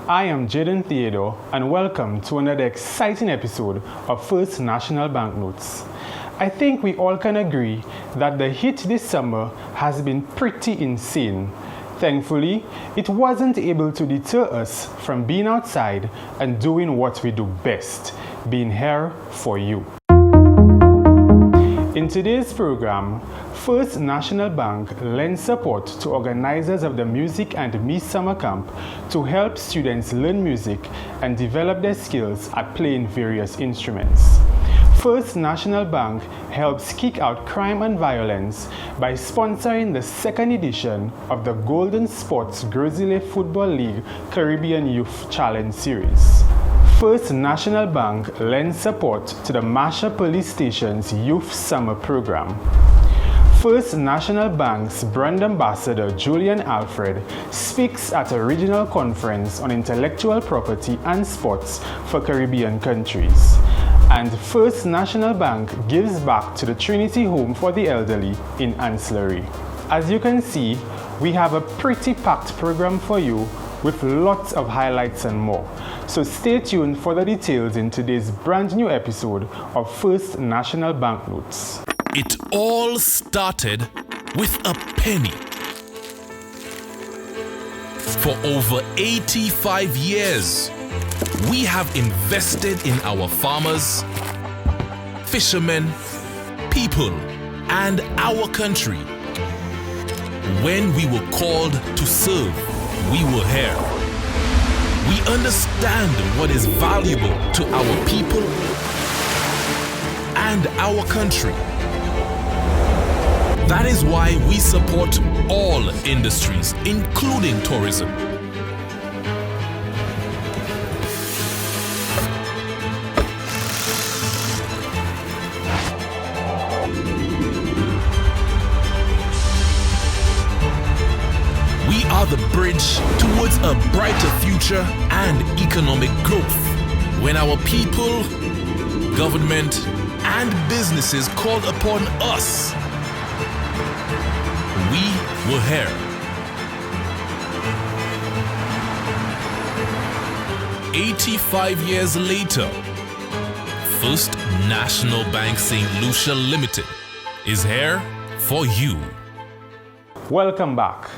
I am Jaden Theodore and welcome to another exciting episode of First National Banknotes. I think we all can agree that the heat this summer has been pretty insane. Thankfully, it wasn't able to deter us from being outside and doing what we do best, being here for you. In today's program, First National Bank lends support to organizers of the Music and Me Summer Camp to help students learn music and develop their skills at playing various instruments. First National Bank helps kick out crime and violence by sponsoring the second edition of the Golden Sports Grizzly Football League Caribbean Youth Challenge Series. First National Bank lends support to the Masha Police Station's Youth Summer Program. First National Bank's brand ambassador Julian Alfred speaks at a regional conference on intellectual property and sports for Caribbean countries. And First National Bank gives back to the Trinity Home for the Elderly in Ancillary. As you can see, we have a pretty packed program for you with lots of highlights and more. So stay tuned for the details in today's brand new episode of First National Banknotes. It all started with a penny. For over 85 years, we have invested in our farmers, fishermen, people, and our country. When we were called to serve, we were here. We understand what is valuable to our people and our country. That is why we support all industries, including tourism. We are the bridge towards a brighter future and economic growth. When our people, government, and businesses called upon us, we were here. 85 years later, First National Bank St. Lucia Limited is here for you. Welcome back.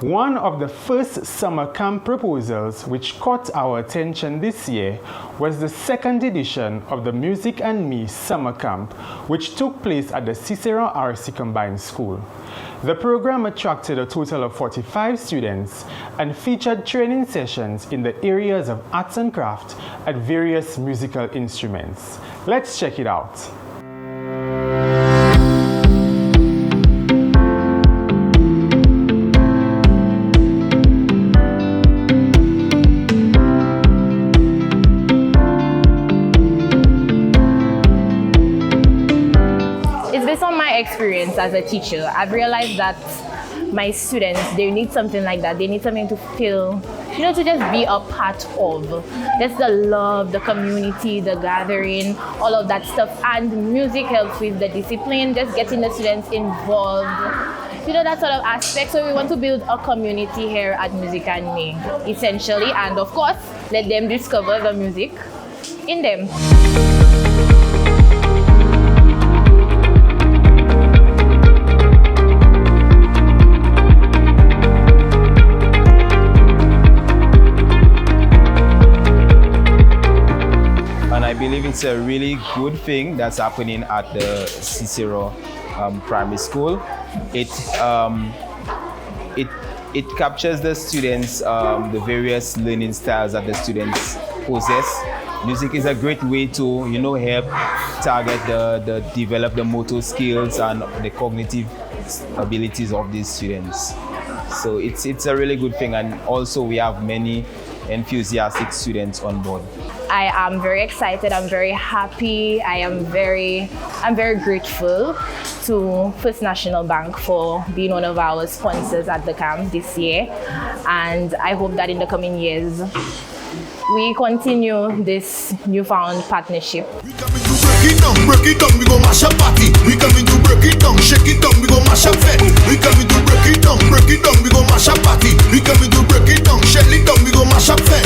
One of the first summer camp proposals which caught our attention this year was the second edition of the Music and Me Summer Camp, which took place at the Cicero RC Combined School. The program attracted a total of 45 students and featured training sessions in the areas of arts and craft at various musical instruments. Let's check it out. Experience as a teacher, I've realized that my students, they need something like that. They need something to feel, to just be a part of. Just the love, the community, the gathering, all of that stuff. And music helps with the discipline, just getting the students involved. That sort of aspect. So we want to build a community here at Music and Me, essentially. And of course, let them discover the music in them. I believe it's a really good thing that's happening at the Cicero Primary School. It captures the students, the various learning styles that the students possess. Music is a great way to, help target develop the motor skills and the cognitive abilities of these students. So it's a really good thing, and also we have many enthusiastic students on board. I am very excited, I'm very happy, I'm very grateful to First National Bank for being one of our sponsors at the camp this year, and I hope that in the coming years we continue this newfound partnership. Break it down, we go mash up party. We coming to break it down, shake it down, we go mash up fed. We coming to break it down, we go mash up party. We coming to break it down, shake it down, we go mash up fed.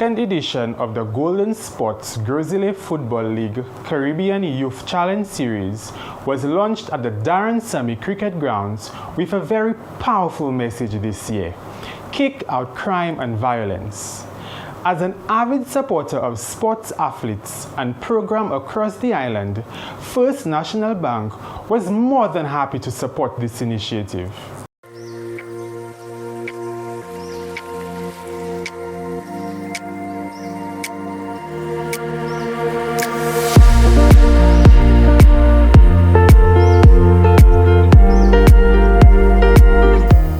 second edition of the Golden Sports Grizzly Football League Caribbean Youth Challenge Series was launched at the Darren Sammy Cricket Grounds with a very powerful message this year: kick out crime and violence. As an avid supporter of sports athletes and program across the island, First National Bank was more than happy to support this initiative.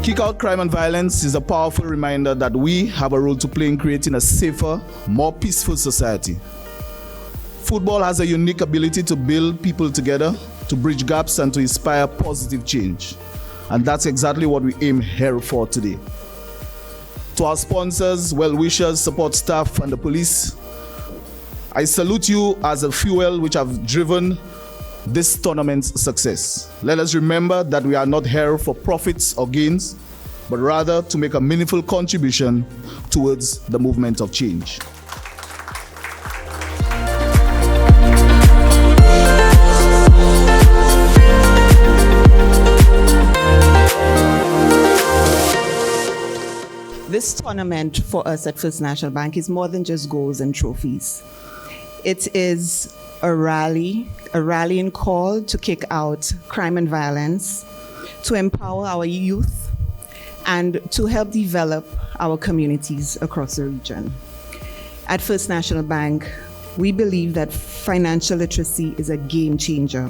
Kick Out Crime and Violence is a powerful reminder that we have a role to play in creating a safer, more peaceful society. Football has a unique ability to build people together, to bridge gaps, and to inspire positive change. And that's exactly what we aim here for today. To our sponsors, well-wishers, support staff, and the police, I salute you as a fuel which have driven this tournament's success. Let us remember that we are not here for profits or gains, but rather to make a meaningful contribution towards the movement of change. This tournament for us at First National Bank is more than just goals and trophies. It is a rallying call to kick out crime and violence, to empower our youth, and to help develop our communities across the region. At First National Bank, we believe that financial literacy is a game changer.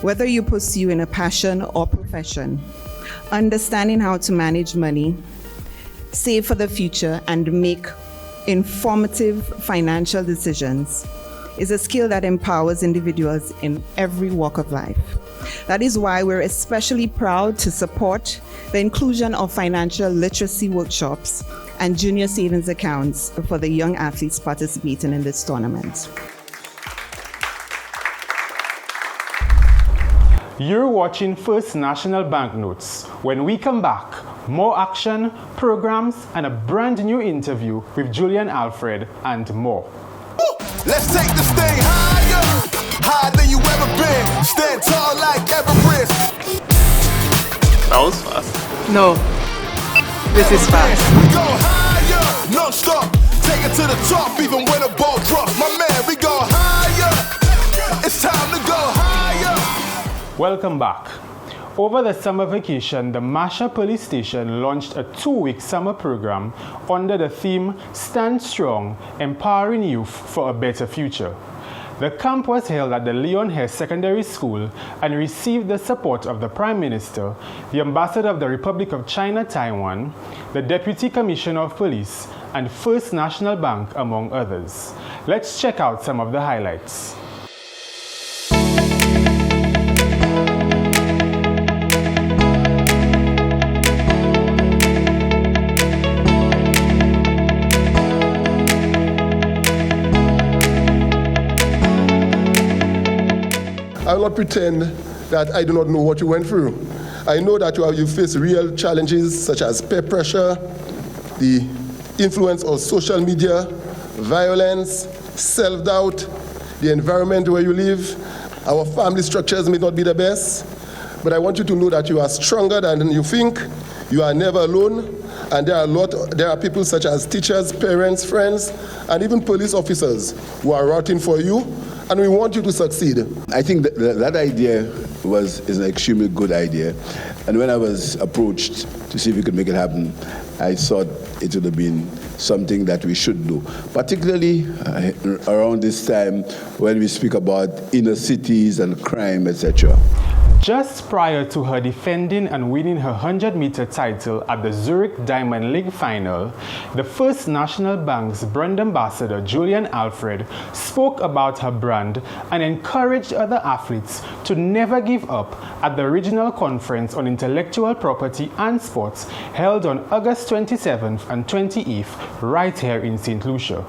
Whether you pursue in a passion or profession, understanding how to manage money, save for the future, and make informative financial decisions is a skill that empowers individuals in every walk of life. That is why we're especially proud to support the inclusion of financial literacy workshops and junior savings accounts for the young athletes participating in this tournament. You're watching First National Banknotes. When we come back, more action, programs, and a brand new interview with Julian Alfred and more. Let's take this thing higher, higher than you ever been. Stand tall like Everest. That was fast. No, this is fast. We go higher, non-stop. Take it to the top, even when the ball drops. My man, we go higher. It's time to go higher. Welcome back. Over the summer vacation, the Masha Police Station launched a 2-week summer program under the theme Stand Strong, Empowering Youth for a Better Future. The camp was held at the Leon Hare Secondary School and received the support of the Prime Minister, the Ambassador of the Republic of China, Taiwan, the Deputy Commissioner of Police, and First National Bank, among others. Let's check out some of the highlights. I will not pretend that I do not know what you went through. I know that you face real challenges such as peer pressure, the influence of social media, violence, self-doubt, the environment where you live. Our family structures may not be the best, but I want you to know that you are stronger than you think. You are never alone, and there are people such as teachers, parents, friends, and even police officers who are rooting for you, and we want you to succeed. I think that idea is an extremely good idea, and when I was approached to see if we could make it happen, I thought it would have been something that we should do, particularly around this time when we speak about inner cities and crime, etc. Just prior to her defending and winning her 100-meter title at the Zurich Diamond League final, the First National Bank's brand ambassador, Julian Alfred, spoke about her brand and encouraged other athletes to never give up at the Regional Conference on Intellectual Property and Sports held on August 27th and 28th right here in St. Lucia.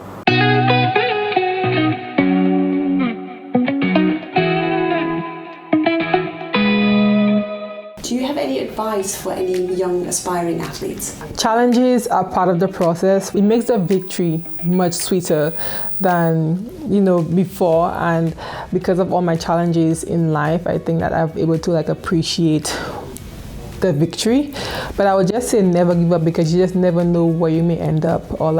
Do you have any advice advice for any young aspiring athletes? Challenges are part of the process. It makes the victory much sweeter than before, and because of all my challenges in life, I think that I'm able to appreciate the victory. But I would just say never give up, because you just never know where you may end up, or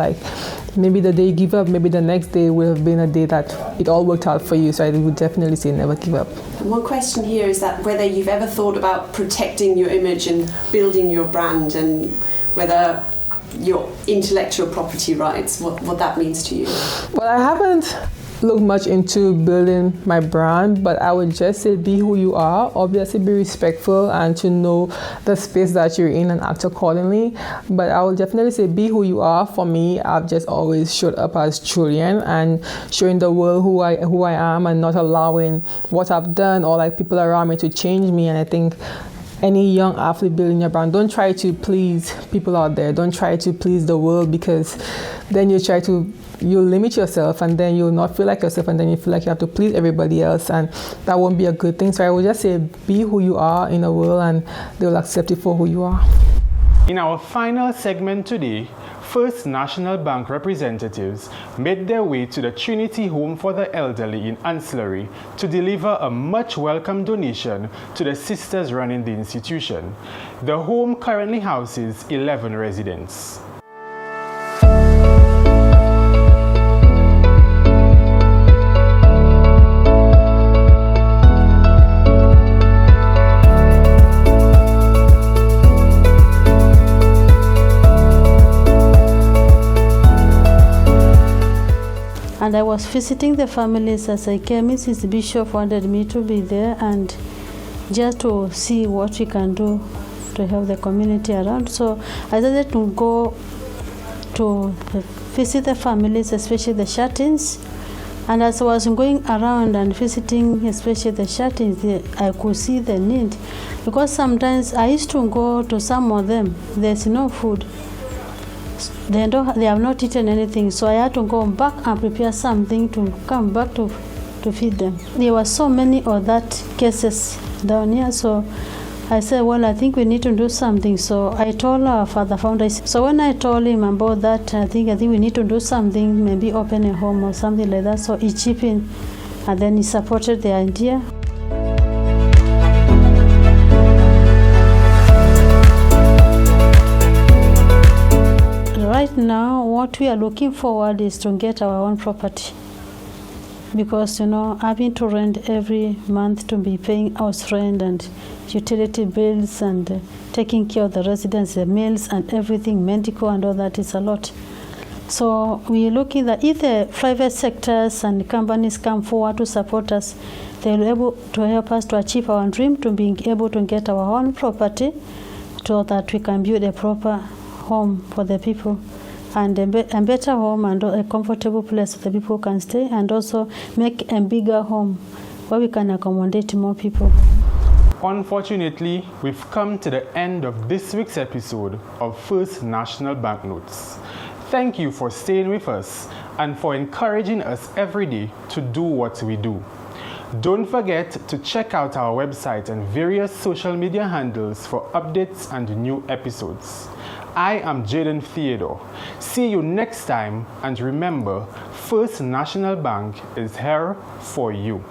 maybe the day you give up, maybe the next day will have been a day that it all worked out for you. So I would definitely say never give up. And one question here is that whether you've ever thought about protecting your image and building your brand, and whether your intellectual property rights, what that means to you. Well, I haven't looked much into building my brand, but I would just say be who you are. Obviously be respectful and to know the space that you're in and act accordingly. But I would definitely say be who you are. For me, I've just always showed up as Julian and showing the world who I am, and not allowing what I've done or people around me to change me. And I think any young athlete building your brand, don't try to please people out there. Don't try to please the world, because then you'll limit yourself, and then you'll not feel like yourself, and then you feel like you have to please everybody else, and that won't be a good thing. So I would just say be who you are in the world, and they'll accept you for who you are. In our final segment today, First National Bank representatives made their way to the Trinity Home for the Elderly in Ancillary to deliver a much welcome donation to the sisters running the institution. The home currently houses 11 residents. And I was visiting the families as I came. Mrs. Bishop wanted me to be there and just to see what we can do to help the community around. So I decided to go to visit the families, especially the shut-ins. And as I was going around and visiting, especially the shut-ins, I could see the need. Because sometimes I used to go to some of them, there's no food. They have not eaten anything, so I had to go back and prepare something to come back to feed them. There were so many of that cases down here, so I said, well, I think we need to do something. So I told our father founder. So when I told him about that, I think we need to do something, maybe open a home or something like that. So he chipped in, and then he supported the idea. Right now, what we are looking forward is to get our own property, because having to rent every month, to be paying house rent and utility bills and taking care of the residents, the meals and everything, medical and all that is a lot. So we are looking that if the private sectors and companies come forward to support us, they will be able to help us to achieve our dream, to be able to get our own property, so that we can build a proper home for the people, and a better home and a comfortable place so the people can stay, and also make a bigger home where we can accommodate more people. Unfortunately, we've come to the end of this week's episode of First National Banknotes. Thank you for staying with us and for encouraging us every day to do what we do. Don't forget to check out our website and various social media handles for updates and new episodes. I am Jaden Theodore. See you next time, and remember, First National Bank is here for you.